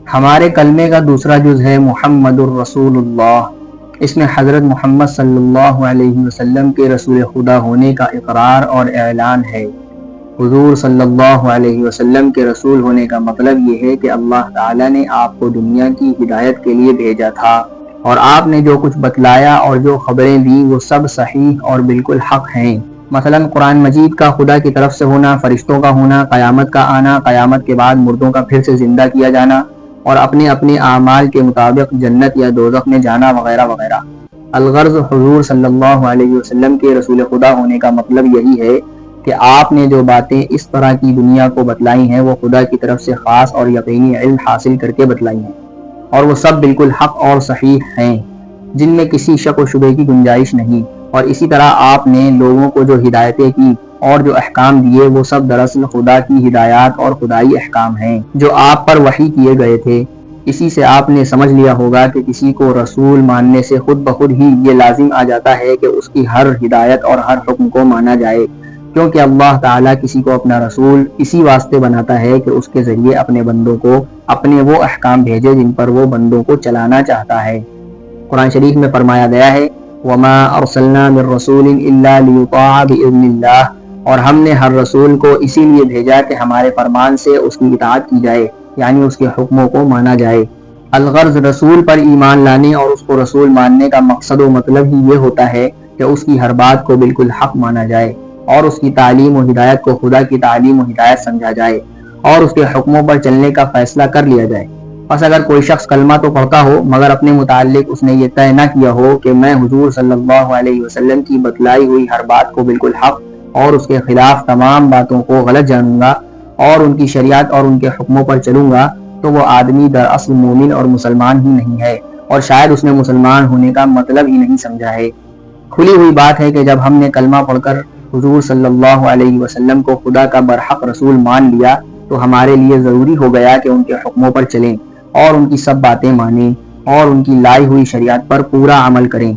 ہمارے کلمے کا دوسرا جز ہے محمد الرسول اللہ۔ اس میں حضرت محمد صلی اللہ علیہ وسلم کے رسول خدا ہونے کا اقرار اور اعلان ہے۔ حضور صلی اللہ علیہ وسلم کے رسول ہونے کا مطلب یہ ہے کہ اللہ تعالیٰ نے آپ کو دنیا کی ہدایت کے لیے بھیجا تھا، اور آپ نے جو کچھ بتلایا اور جو خبریں دیں وہ سب صحیح اور بالکل حق ہیں۔ مثلا قرآن مجید کا خدا کی طرف سے ہونا، فرشتوں کا ہونا، قیامت کا آنا، قیامت کے بعد مردوں کا پھر سے زندہ کیا جانا، اور اپنے اپنے اعمال کے مطابق جنت یا دوزخ میں جانا وغیرہ وغیرہ۔ الغرض حضور صلی اللہ علیہ وسلم کے رسول خدا ہونے کا مطلب یہی ہے کہ آپ نے جو باتیں اس طرح کی دنیا کو بتلائی ہیں وہ خدا کی طرف سے خاص اور یقینی علم حاصل کر کے بتلائی ہیں، اور وہ سب بالکل حق اور صحیح ہیں، جن میں کسی شک و شبے کی گنجائش نہیں۔ اور اسی طرح آپ نے لوگوں کو جو ہدایتیں کی اور جو احکام دیے وہ سب دراصل خدا کی ہدایات اور خدائی احکام ہیں جو آپ پر وحی کیے گئے تھے۔ اسی سے آپ نے سمجھ لیا ہوگا کہ کسی کو رسول ماننے سے خود بخود ہی یہ لازم آ جاتا ہے کہ اس کی ہر ہدایت اور ہر حکم کو مانا جائے، کیونکہ اللہ تعالیٰ کسی کو اپنا رسول اسی واسطے بناتا ہے کہ اس کے ذریعے اپنے بندوں کو اپنے وہ احکام بھیجے جن پر وہ بندوں کو چلانا چاہتا ہے۔ قرآن شریف میں فرمایا گیا ہے وَمَا أَرْسَلْنَا مِن رَّسُولٍ إِلَّا لِيُطَاعَ بِإِذْنِ اللَّهِ، اور ہم نے ہر رسول کو اسی لیے بھیجا کہ ہمارے فرمان سے اس کی اطاعت کی جائے، یعنی اس کے حکموں کو مانا جائے۔ الغرض رسول پر ایمان لانے اور اس کو رسول ماننے کا مقصد و مطلب ہی یہ ہوتا ہے کہ اس کی ہر بات کو بالکل حق مانا جائے، اور اس کی تعلیم و ہدایت کو خدا کی تعلیم و ہدایت سمجھا جائے، اور اس کے حکموں پر چلنے کا فیصلہ کر لیا جائے۔ بس اگر کوئی شخص کلمہ تو پڑھتا ہو مگر اپنے متعلق اس نے یہ طے نہ کیا ہو کہ میں حضور صلی اللہ علیہ وسلم کی بتلائی ہوئی ہر بات کو بالکل حق اور اس کے خلاف تمام باتوں کو غلط جانوں گا اور ان کی شریعت اور ان کے حکموں پر چلوں گا، تو وہ آدمی دراصل مومن اور مسلمان ہی نہیں ہے، اور شاید اس نے مسلمان ہونے کا مطلب ہی نہیں سمجھا ہے۔ کھلی ہوئی بات ہے کہ جب ہم نے کلمہ پڑھ کر حضور صلی اللہ علیہ وسلم کو خدا کا برحق رسول مان لیا تو ہمارے لیے ضروری ہو گیا کہ ان کے حکموں پر چلیں اور ان کی سب باتیں مانیں اور ان کی لائی ہوئی شریعت پر پورا عمل کریں۔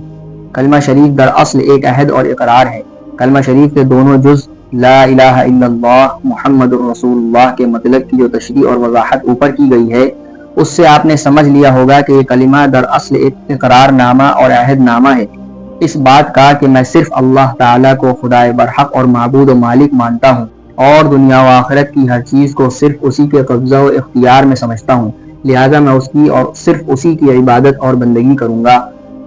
کلمہ شریف دراصل ایک عہد اور اقرار ہے۔ کلمہ شریف کے دونوں جز لا الہ الا اللہ محمد الرسول اللہ کے مطلب کی جو تشریح اور وضاحت اوپر کی گئی ہے اس سے آپ نے سمجھ لیا ہوگا کہ یہ کلمہ دراصل ایک اقرار نامہ اور عہد نامہ ہے، اس بات کا کہ میں صرف اللہ تعالیٰ کو خدائے برحق اور معبود و مالک مانتا ہوں، اور دنیا و آخرت کی ہر چیز کو صرف اسی کے قبضہ و اختیار میں سمجھتا ہوں، لہذا میں اس کی اور صرف اسی کی عبادت اور بندگی کروں گا،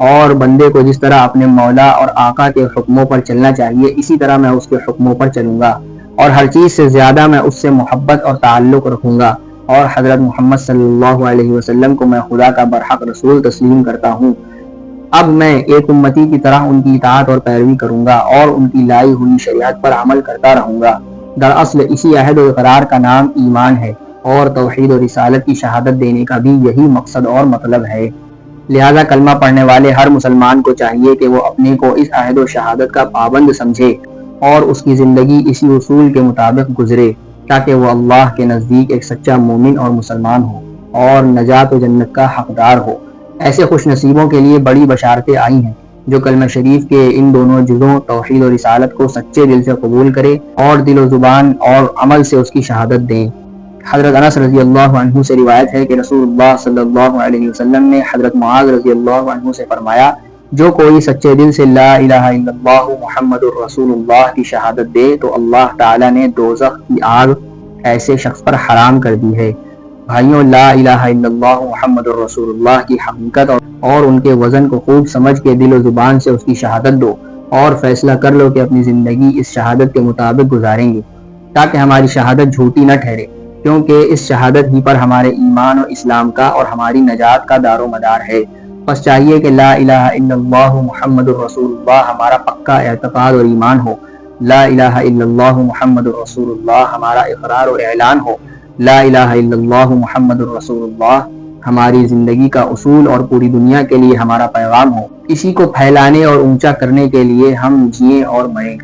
اور بندے کو جس طرح اپنے مولا اور آقا کے حکموں پر چلنا چاہیے اسی طرح میں اس کے حکموں پر چلوں گا، اور ہر چیز سے زیادہ میں اس سے محبت اور تعلق رکھوں گا، اور حضرت محمد صلی اللہ علیہ وسلم کو میں خدا کا برحق رسول تسلیم کرتا ہوں۔ اب میں ایک امتی کی طرح ان کی اطاعت اور پیروی کروں گا اور ان کی لائی ہوئی شریعت پر عمل کرتا رہوں گا۔ دراصل اسی عہد و اقرار کا نام ایمان ہے، اور توحید و رسالت کی شہادت دینے کا بھی یہی مقصد اور مطلب ہے۔ لہذا کلمہ پڑھنے والے ہر مسلمان کو چاہیے کہ وہ اپنے کو اس عہد و شہادت کا پابند سمجھے اور اس کی زندگی اسی اصول کے مطابق گزرے، تاکہ وہ اللہ کے نزدیک ایک سچا مومن اور مسلمان ہو اور نجات و جنت کا حقدار ہو۔ ایسے خوش نصیبوں کے لیے بڑی بشارتیں آئی ہیں جو کلمہ شریف کے ان دونوں جزوں توحید و رسالت کو سچے دل سے قبول کرے اور دل و زبان اور عمل سے اس کی شہادت دیں۔ حضرت انس رضی اللہ عنہ سے روایت ہے کہ رسول اللہ صلی اللہ علیہ وسلم نے حضرت معاذ رضی اللہ عنہ سے فرمایا، جو کوئی سچے دل سے لا الہ الا اللہ محمد الرسول اللہ کی شہادت دے تو اللہ تعالیٰ نے دوزخ کی آگ ایسے شخص پر حرام کر دی ہے۔ بھائیوں، لا الہ الا اللہ محمد الرسول اللہ کی حقیقت اور ان کے وزن کو خوب سمجھ کے دل و زبان سے اس کی شہادت دو اور فیصلہ کر لو کہ اپنی زندگی اس شہادت کے مطابق گزاریں گے، تاکہ ہماری شہادت جھوٹی نہ ٹھہرے، کیونکہ اس شہادت ہی پر ہمارے ایمان و اسلام کا اور ہماری نجات کا دار و مدار ہے۔ بس چاہیے کہ لا الہ الا اللہ محمد الرسول اللہ ہمارا پکا اعتقاد اور ایمان ہو، لا الہ الا اللہ محمد الرسول اللہ ہمارا اقرار و اعلان ہو، لا الہ الا اللہ محمد الرسول اللہ ہماری زندگی کا اصول اور پوری دنیا کے لیے ہمارا پیغام ہو۔ اسی کو پھیلانے اور اونچا کرنے کے لیے ہم جئیں اور مریں۔